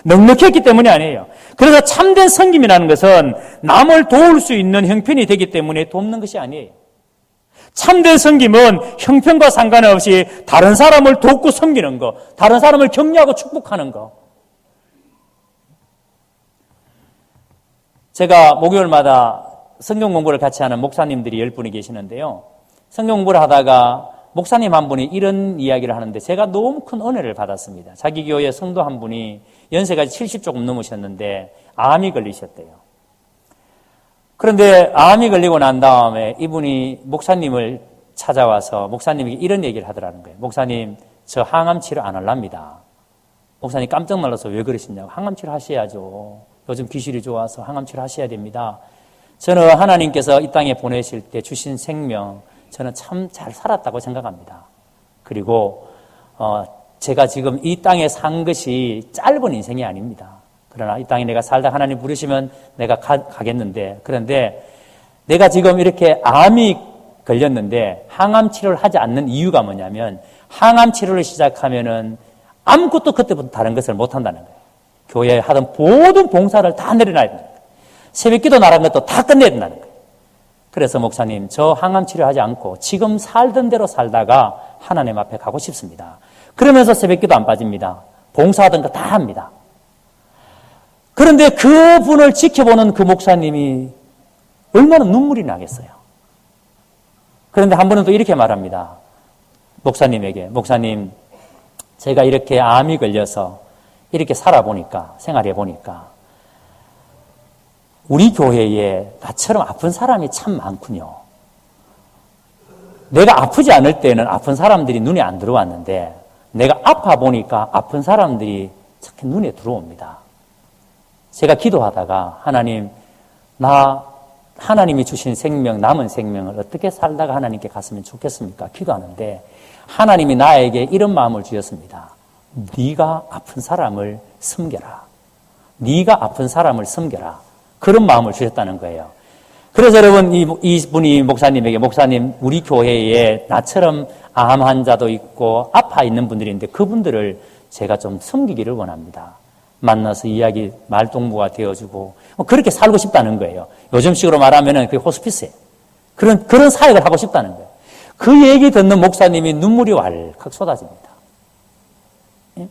[SPEAKER 2] 넉넉했기 때문이 아니에요. 그래서 참된 섬김이라는 것은 남을 도울 수 있는 형편이 되기 때문에 돕는 것이 아니에요. 참된 섬김은 형편과 상관없이 다른 사람을 돕고 섬기는 거, 다른 사람을 격려하고 축복하는 거. 제가 목요일마다 성경 공부를 같이 하는 목사님들이 10분이 계시는데요. 성경 공부를 하다가 목사님 한 분이 이런 이야기를 하는데 제가 너무 큰 은혜를 받았습니다. 자기 교회 성도 한 분이 연세가 70 조금 넘으셨는데 암이 걸리셨대요. 그런데 암이 걸리고 난 다음에 이분이 목사님을 찾아와서 목사님에게 이런 얘기를 하더라는 거예요. 목사님, 저 항암 치료 안 할랍니다. 목사님 깜짝 놀라서 왜 그러시냐고. 항암 치료 하셔야죠. 요즘 기술이 좋아서 항암 치료 하셔야 됩니다. 저는 하나님께서 이 땅에 보내실 때 주신 생명, 저는 참 잘 살았다고 생각합니다. 그리고 제가 지금 이 땅에 산 것이 짧은 인생이 아닙니다. 그러나 이 땅에 내가 살다 하나님 부르시면 내가 가겠는데, 그런데 내가 지금 이렇게 암이 걸렸는데 항암 치료를 하지 않는 이유가 뭐냐면, 항암 치료를 시작하면은 아무것도 그때부터 다른 것을 못 한다는 거예요. 교회에 하던 모든 봉사를 다 내려놔야 된다는 거예요. 새벽기도 나란 것도 다 끝내야 된다는 거예요. 그래서 목사님, 저 항암 치료하지 않고 지금 살던 대로 살다가 하나님 앞에 가고 싶습니다. 그러면서 새벽기도 안 빠집니다. 봉사하던 거 다 합니다. 그런데 그 분을 지켜보는 그 목사님이 얼마나 눈물이 나겠어요. 그런데 한 번은 또 이렇게 말합니다. 목사님에게, 목사님, 제가 이렇게 암이 걸려서 이렇게 살아보니까, 생활해보니까 우리 교회에 나처럼 아픈 사람이 참 많군요. 내가 아프지 않을 때는 아픈 사람들이 눈에 안 들어왔는데 내가 아파 보니까 아픈 사람들이 자꾸 눈에 들어옵니다. 제가 기도하다가 하나님, 하나님이 주신 생명, 남은 생명을 어떻게 살다가 하나님께 갔으면 좋겠습니까? 기도하는데 하나님이 나에게 이런 마음을 주셨습니다. 네가 아픈 사람을 섬겨라. 네가 아픈 사람을 섬겨라. 그런 마음을 주셨다는 거예요. 그래서 여러분, 이분이 목사님에게, 목사님, 우리 교회에 나처럼 암 환자도 있고 아파 있는 분들이 있는데 그분들을 제가 좀 섬기기를 원합니다. 만나서 이야기, 말동무가 되어주고 그렇게 살고 싶다는 거예요. 요즘식으로 말하면 그게 호스피스예요. 그런 사역을 하고 싶다는 거예요. 그 얘기 듣는 목사님이 눈물이 왈칵 쏟아집니다. 예?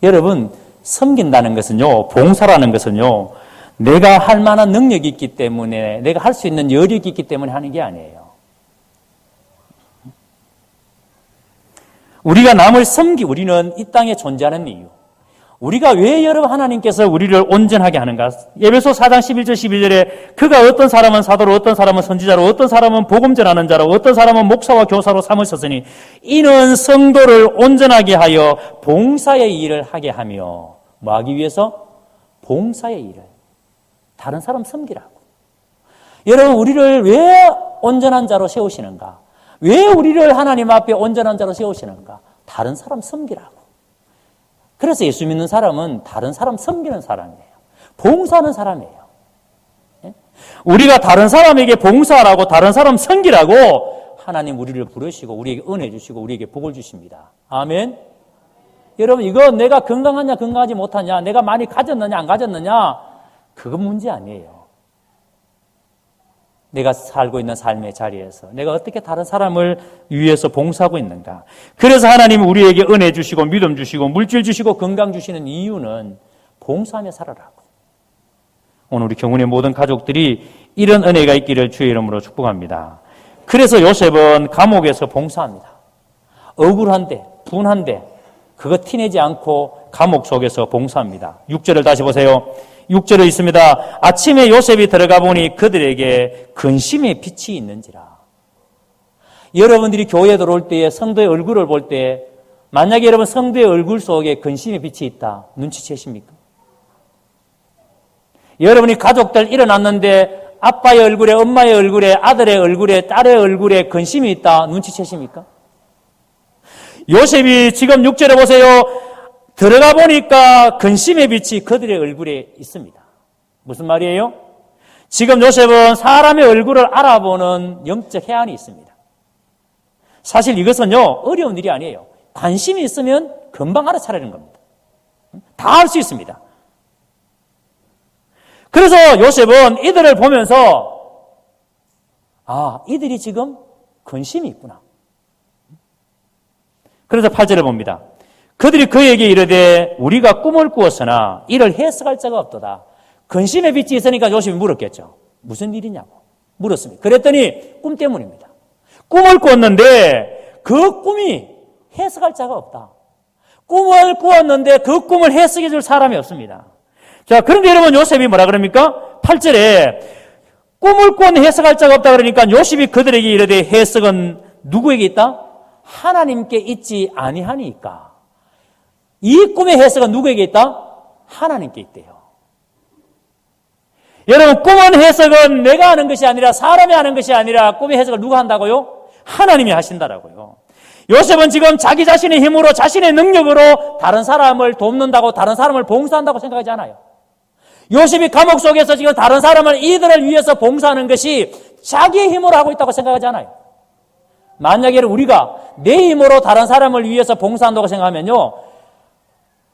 [SPEAKER 2] 여러분, 섬긴다는 것은요, 봉사라는 것은요, 내가 할 만한 능력이 있기 때문에, 내가 할 수 있는 여력이 있기 때문에 하는 게 아니에요. 우리가 남을 우리는 이 땅에 존재하는 이유, 우리가 왜 여러분 하나님께서 우리를 온전하게 하는가? 에베소 4장 11절 12절에 그가 어떤 사람은 사도로, 어떤 사람은 선지자로, 어떤 사람은 복음 전하는 자로, 어떤 사람은 목사와 교사로 삼으셨으니 이는 성도를 온전하게 하여 봉사의 일을 하게 하며, 뭐 하기 위해서? 봉사의 일을. 다른 사람 섬기라고. 여러분, 우리를 왜 온전한 자로 세우시는가? 왜 우리를 하나님 앞에 온전한 자로 세우시는가? 다른 사람 섬기라고. 그래서 예수 믿는 사람은 다른 사람 섬기는 사람이에요. 봉사하는 사람이에요. 우리가 다른 사람에게 봉사하라고, 다른 사람 섬기라고 하나님 우리를 부르시고 우리에게 은혜 주시고 우리에게 복을 주십니다. 아멘. 여러분, 이거 내가 건강하냐 건강하지 못하냐, 내가 많이 가졌느냐 안 가졌느냐, 그건 문제 아니에요. 내가 살고 있는 삶의 자리에서 내가 어떻게 다른 사람을 위해서 봉사하고 있는가. 그래서 하나님은 우리에게 은혜 주시고 믿음 주시고 물질 주시고 건강 주시는 이유는 봉사하며 살아라고. 오늘 우리 경운의 모든 가족들이 이런 은혜가 있기를 주의 이름으로 축복합니다. 그래서 요셉은 감옥에서 봉사합니다. 억울한데, 분한데 그거 티내지 않고 감옥 속에서 봉사합니다. 6절을 다시 보세요. 6절에 있습니다. 아침에 요셉이 들어가 보니 그들에게 근심의 빛이 있는지라. 여러분들이 교회에 들어올 때에 성도의 얼굴을 볼 때, 만약에 여러분 성도의 얼굴 속에 근심의 빛이 있다, 눈치채십니까? 여러분이 가족들 일어났는데 아빠의 얼굴에, 엄마의 얼굴에, 아들의 얼굴에, 딸의 얼굴에 근심이 있다, 눈치채십니까? 요셉이 지금 6절에 보세요. 들어가 보니까 근심의 빛이 그들의 얼굴에 있습니다. 무슨 말이에요? 지금 요셉은 사람의 얼굴을 알아보는 영적 해안이 있습니다. 사실 이것은요, 어려운 일이 아니에요. 관심이 있으면 금방 알아차리는 겁니다. 다 알 수 있습니다. 그래서 요셉은 이들을 보면서 이들이 지금 근심이 있구나. 그래서 8절에 봅니다. 그들이 그에게 이르되 우리가 꿈을 꾸었으나 이를 해석할 자가 없도다. 근심의 빛이 있으니까 요셉이 물었겠죠. 무슨 일이냐고 물었습니다. 그랬더니 꿈 때문입니다. 꿈을 꾸었는데 그 꿈이 해석할 자가 없다. 꿈을 꾸었는데 그 꿈을 해석해 줄 사람이 없습니다. 자, 그런데 여러분 요셉이 뭐라 그럽니까? 8절에 꿈을 꾸었는데 해석할 자가 없다 그러니까 요셉이 그들에게 이르되 해석은 누구에게 있다? 하나님께 있지 아니하니까. 이 꿈의 해석은 누구에게 있다? 하나님께 있대요. 여러분 꿈의 해석은 내가 하는 것이 아니라 사람이 하는 것이 아니라 꿈의 해석을 누가 한다고요? 하나님이 하신다라고요. 요셉은 지금 자기 자신의 힘으로 자신의 능력으로 다른 사람을 돕는다고 다른 사람을 봉사한다고 생각하지 않아요. 요셉이 감옥 속에서 지금 다른 사람을 이들을 위해서 봉사하는 것이 자기의 힘으로 하고 있다고 생각하지 않아요. 만약에 우리가 내 힘으로 다른 사람을 위해서 봉사한다고 생각하면요,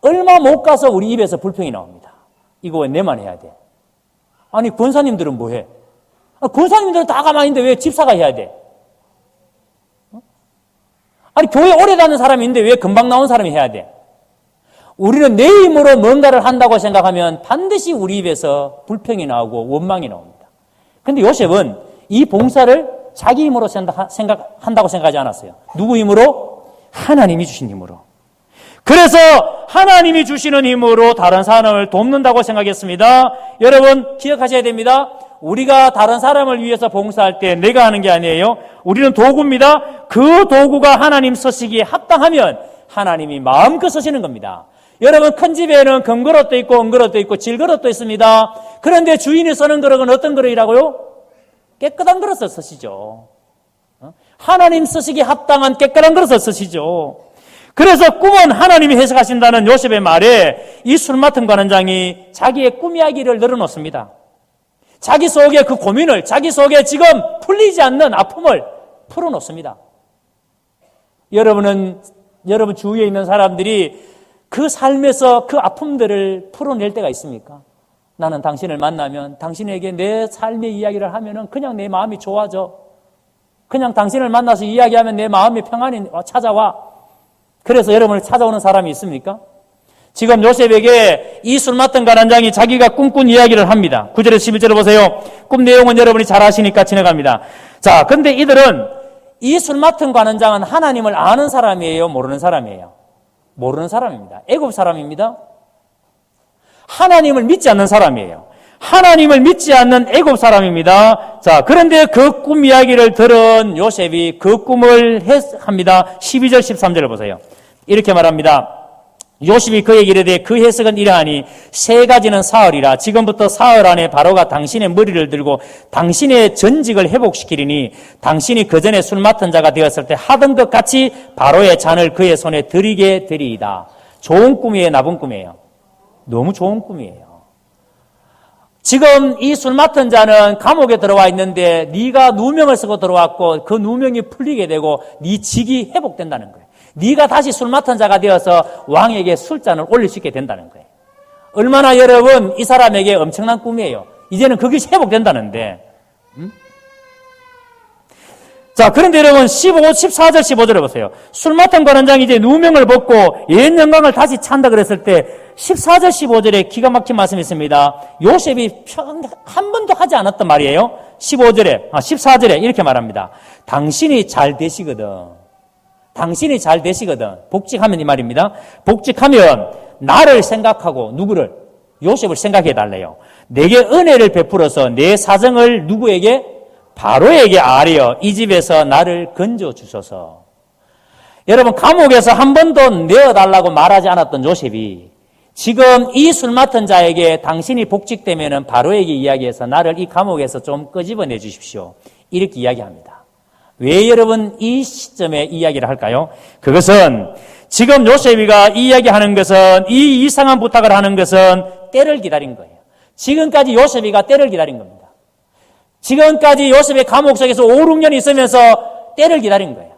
[SPEAKER 2] 얼마 못 가서 우리 입에서 불평이 나옵니다. 이거 왜 내만 해야 돼? 아니 권사님들은 뭐 해? 권사님들은 다 가만히 있는데 왜 집사가 해야 돼? 아니 교회 오래 다니는 사람이 있는데 왜 금방 나온 사람이 해야 돼? 우리는 내 힘으로 뭔가를 한다고 생각하면 반드시 우리 입에서 불평이 나오고 원망이 나옵니다. 그런데 요셉은 이 봉사를 자기 힘으로 한다고 생각하지 않았어요. 누구 힘으로? 하나님이 주신 힘으로. 그래서 하나님이 주시는 힘으로 다른 사람을 돕는다고 생각했습니다. 여러분 기억하셔야 됩니다. 우리가 다른 사람을 위해서 봉사할 때 내가 하는 게 아니에요. 우리는 도구입니다. 그 도구가 하나님 쓰시기에 합당하면 하나님이 마음껏 쓰시는 겁니다. 여러분 큰 집에는 금 그릇도 있고 은 그릇도 있고 질 그릇도 있습니다. 그런데 주인이 쓰는 그릇은 어떤 그릇이라고요? 깨끗한 그릇을 쓰시죠. 하나님 쓰시기에 합당한 깨끗한 그릇을 쓰시죠. 그래서 꿈은 하나님이 해석하신다는 요셉의 말에 이 술 맡은 관원장이 자기의 꿈 이야기를 늘어놓습니다. 자기 속의 그 고민을, 자기 속에 지금 풀리지 않는 아픔을 풀어놓습니다. 여러분 주위에 있는 사람들이 그 삶에서 그 아픔들을 풀어낼 때가 있습니까? 나는 당신을 만나면 당신에게 내 삶의 이야기를 하면은 그냥 내 마음이 좋아져. 그냥 당신을 만나서 이야기하면 내 마음이 평안이 찾아와. 그래서 여러분을 찾아오는 사람이 있습니까? 지금 요셉에게 이 술 맡은 관원장이 자기가 꿈꾼 이야기를 합니다. 9절에서 11절을 보세요. 꿈 내용은 여러분이 잘 아시니까 지나갑니다. 자, 근데 이들은 이 술 맡은 관원장은 하나님을 아는 사람이에요? 모르는 사람이에요? 모르는 사람입니다. 애굽 사람입니다. 하나님을 믿지 않는 사람이에요. 하나님을 믿지 않는 애굽 사람입니다. 자, 그런데 그 꿈 이야기를 들은 요셉이 그 꿈을 해석합니다. 12절, 13절을 보세요. 이렇게 말합니다. 요셉이 그에게 이르되 그 해석은 이러하니 세 가지는 사흘이라. 지금부터 사흘 안에 바로가 당신의 머리를 들고 당신의 전직을 회복시키리니 당신이 그 전에 술 맡은 자가 되었을 때 하던 것 같이 바로의 잔을 그의 손에 드리게 되리이다. 좋은 꿈이에요, 나쁜 꿈이에요? 너무 좋은 꿈이에요. 지금 이 술 맡은 자는 감옥에 들어와 있는데 네가 누명을 쓰고 들어왔고 그 누명이 풀리게 되고 네 직이 회복된다는 거예요. 네가 다시 술 맡은 자가 되어서 왕에게 술잔을 올릴 수 있게 된다는 거예요. 얼마나 여러분 이 사람에게 엄청난 꿈이에요. 이제는 그게 회복된다는데. 자, 그런데 여러분 14절 15절에 보세요. 술 맡은 관원장이 이제 누명을 벗고 옛 영광을 다시 찬다 그랬을 때 14절 15절에 기가 막힌 말씀이 있습니다. 요셉이 한 번도 하지 않았던 말이에요. 14절에 이렇게 말합니다. 당신이 잘 되시거든. 당신이 잘 되시거든. 복직하면 이 말입니다. 복직하면 나를 생각하고 누구를? 요셉을 생각해 달래요. 내게 은혜를 베풀어서 내 사정을 누구에게? 바로에게 아뢰어 이 집에서 나를 건져 주소서. 여러분 감옥에서 한 번도 내어달라고 말하지 않았던 요셉이 지금 이 술 맡은 자에게 당신이 복직되면은 바로에게 이야기해서 나를 이 감옥에서 좀 끄집어내 주십시오. 이렇게 이야기합니다. 왜 여러분 이 시점에 이야기를 할까요? 그것은 지금 요셉이가 이야기하는 것은, 이 이상한 부탁을 하는 것은 때를 기다린 거예요. 지금까지 요셉이가 때를 기다린 겁니다. 지금까지 요셉의 감옥 속에서 5, 6년 있으면서 때를 기다린 거예요.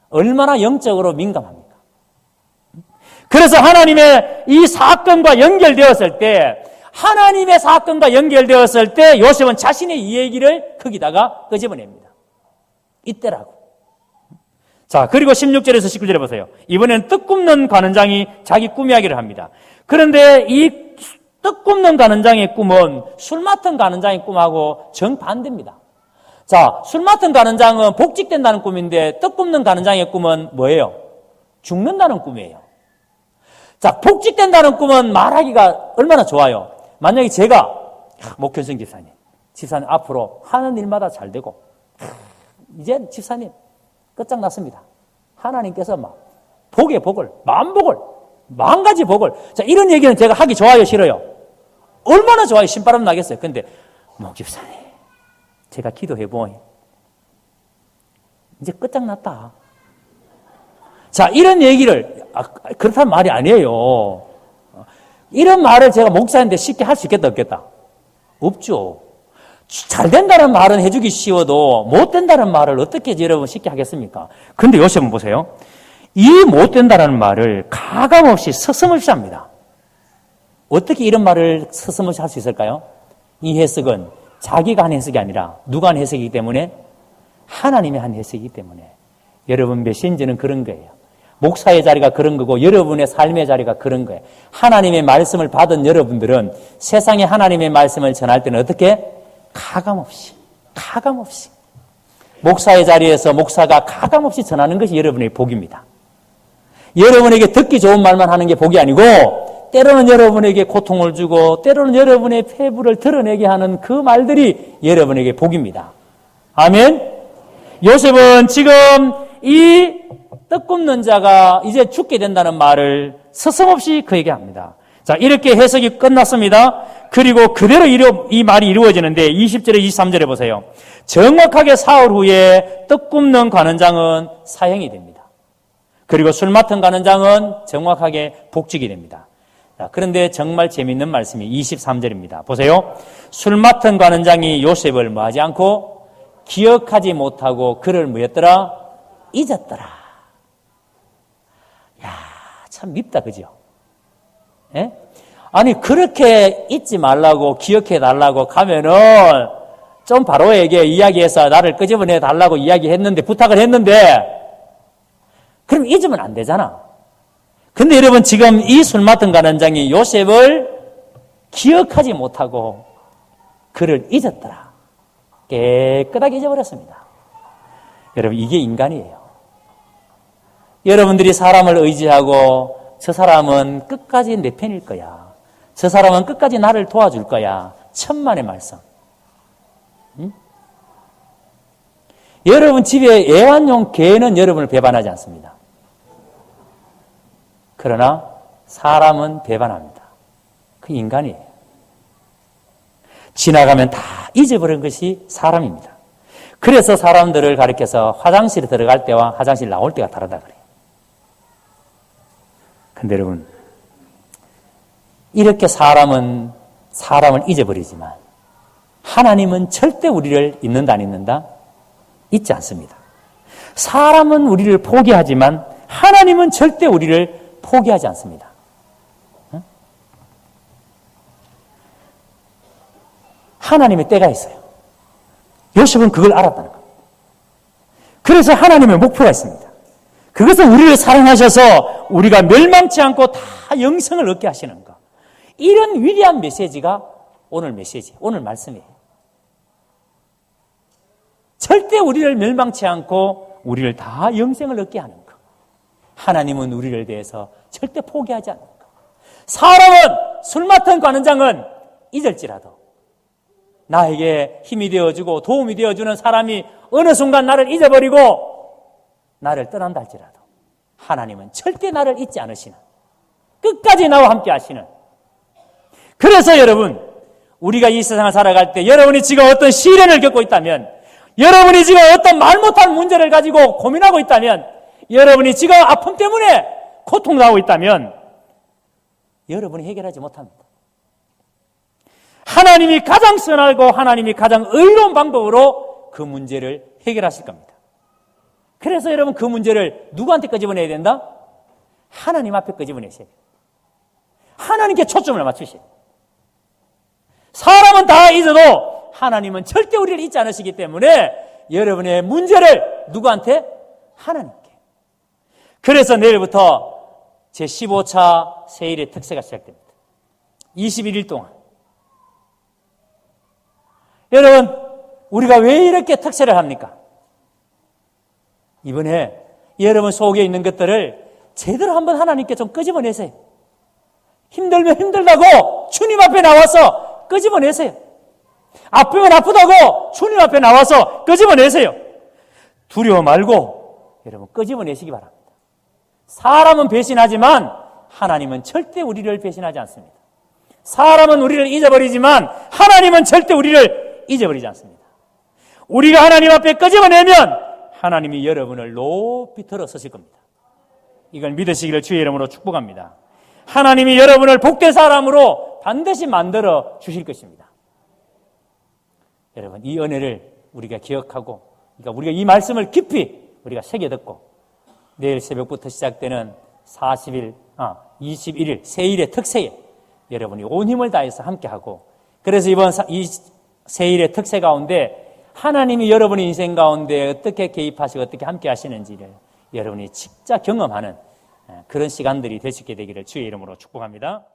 [SPEAKER 2] 얼마나 영적으로 민감합니까? 그래서 하나님의 이 사건과 연결되었을 때, 하나님의 사건과 연결되었을 때 요셉은 자신의 이 얘기를 거기다가 끄집어냅니다. 이때라고. 자, 그리고 16절에서 19절에 보세요. 이번엔 떡 굽는 관원장이 자기 꿈 이야기를 합니다. 그런데 이 떡 굽는 관원장의 꿈은 술 맡은 관원장의 꿈하고 정반대입니다. 자, 술 맡은 관원장은 복직된다는 꿈인데 떡 굽는 관원장의 꿈은 뭐예요? 죽는다는 꿈이에요. 자, 복직된다는 꿈은 말하기가 얼마나 좋아요. 만약에 제가 목현성 집사님 앞으로 하는 일마다 잘 되고, 이제 집사님 끝장났습니다. 하나님께서 막 복의 복을, 만복을, 만가지 복을. 자, 이런 얘기는 제가 하기 좋아요, 싫어요? 얼마나 좋아요? 신바람 나겠어요. 근데 목집사님, 제가 기도해보니 이제 끝장났다. 자, 이런 얘기를, 그렇다는 말이 아니에요. 이런 말을 제가 목사인데 쉽게 할 수 있겠다, 없겠다? 없죠. 잘 된다는 말은 해주기 쉬워도 못 된다는 말을 어떻게 여러분 쉽게 하겠습니까? 근데 요셉은 보세요. 이 못 된다는 말을 가감없이 서슴없이 합니다. 어떻게 이런 말을 서슴없이 할 수 있을까요? 이 해석은 자기가 한 해석이 아니라 누가 한 해석이기 때문에, 하나님이 한 해석이기 때문에. 여러분 메신저는 그런 거예요. 목사의 자리가 그런 거고 여러분의 삶의 자리가 그런 거예요. 하나님의 말씀을 받은 여러분들은 세상에 하나님의 말씀을 전할 때는 어떻게? 가감없이. 목사의 자리에서 목사가 가감없이 전하는 것이 여러분의 복입니다. 여러분에게 듣기 좋은 말만 하는 게 복이 아니고, 때로는 여러분에게 고통을 주고 때로는 여러분의 폐부를 드러내게 하는 그 말들이 여러분에게 복입니다. 아멘. 요셉은 지금 이 떡 굽는 자가 이제 죽게 된다는 말을 서슴없이 그에게 합니다. 자, 이렇게 해석이 끝났습니다. 그리고 그대로 이 말이 이루어지는데 20절에 23절에 보세요. 정확하게 사흘 후에 떡 굽는 관원장은 사형이 됩니다. 그리고 술 맡은 관원장은 정확하게 복직이 됩니다. 자, 그런데 정말 재미있는 말씀이 23절입니다. 보세요. 술 맡은 관원장이 요셉을 뭐하지 않고 기억하지 못하고 그를 뭐였더라? 잊었더라. 야, 참 밉다, 그죠? 예? 아니, 그렇게 잊지 말라고, 기억해 달라고 가면은, 좀 바로에게 이야기해서 나를 끄집어내 달라고 이야기했는데, 부탁을 했는데, 그럼 잊으면 안 되잖아. 근데 여러분, 지금 이 술 맡은 관원장이 요셉을 기억하지 못하고, 그를 잊었더라. 깨끗하게 잊어버렸습니다. 여러분, 이게 인간이에요. 여러분들이 사람을 의지하고 저 사람은 끝까지 내 편일 거야. 저 사람은 끝까지 나를 도와줄 거야. 천만의 말씀. 응? 여러분 집에 애완용 개는 여러분을 배반하지 않습니다. 그러나 사람은 배반합니다. 그 인간이에요. 지나가면 다 잊어버린 것이 사람입니다. 그래서 사람들을 가리켜서 화장실에 들어갈 때와 화장실 나올 때가 다르다 그래요. 근데 여러분, 이렇게 사람은 사람을 잊어버리지만 하나님은 절대 우리를 잊는다 안 잊는다? 잊지 않습니다. 사람은 우리를 포기하지만 하나님은 절대 우리를 포기하지 않습니다. 응? 하나님의 때가 있어요. 요셉은 그걸 알았다는 겁니다. 그래서 하나님의 목표가 있습니다. 그것은 우리를 사랑하셔서 우리가 멸망치 않고 다 영생을 얻게 하시는 것. 이런 위대한 메시지가 오늘 메시지, 오늘 말씀이에요. 절대 우리를 멸망치 않고 우리를 다 영생을 얻게 하는 것. 하나님은 우리를 대해서 절대 포기하지 않는 것. 사람은, 술 맡은 관원장은 잊을지라도 나에게 힘이 되어주고 도움이 되어주는 사람이 어느 순간 나를 잊어버리고 나를 떠난다 할지라도 하나님은 절대 나를 잊지 않으시는, 끝까지 나와 함께 하시는. 그래서 여러분, 우리가 이 세상을 살아갈 때 여러분이 지금 어떤 시련을 겪고 있다면 여러분이 지금 어떤 말 못할 문제를 가지고 고민하고 있다면, 여러분이 지금 아픔 때문에 고통당하고 있다면 여러분이 해결하지 못합니다. 하나님이 가장 선하고 하나님이 가장 의로운 방법으로 그 문제를 해결하실 겁니다. 그래서 여러분 그 문제를 누구한테 끄집어내야 된다? 하나님 앞에 끄집어내셔야 돼요. 하나님께 초점을 맞추셔야 돼요. 사람은 다 잊어도 하나님은 절대 우리를 잊지 않으시기 때문에 여러분의 문제를 누구한테? 하나님께. 그래서 내일부터 제15차 세일의 특세가 시작됩니다. 21일 동안. 여러분, 우리가 왜 이렇게 특세를 합니까? 이번에 여러분 속에 있는 것들을 제대로 한번 하나님께 좀 끄집어내세요. 힘들면 힘들다고 주님 앞에 나와서 끄집어내세요. 아프면 아프다고 주님 앞에 나와서 끄집어내세요. 두려워 말고 여러분 끄집어내시기 바랍니다. 사람은 배신하지만 하나님은 절대 우리를 배신하지 않습니다. 사람은 우리를 잊어버리지만 하나님은 절대 우리를 잊어버리지 않습니다. 우리가 하나님 앞에 끄집어내면 하나님이 여러분을 높이 들어서실 겁니다. 이걸 믿으시기를 주의 이름으로 축복합니다. 하나님이 여러분을 복된 사람으로 반드시 만들어 주실 것입니다. 여러분, 이 은혜를 우리가 기억하고, 그러니까 우리가 이 말씀을 깊이 우리가 새겨듣고, 내일 새벽부터 시작되는 21일 세일의 특세에 여러분이 온 힘을 다해서 함께하고, 그래서 이번 이 세일의 특세 가운데 하나님이 여러분의 인생 가운데 어떻게 개입하시고 어떻게 함께 하시는지를 여러분이 직접 경험하는 그런 시간들이 되시게 되기를 주의 이름으로 축복합니다.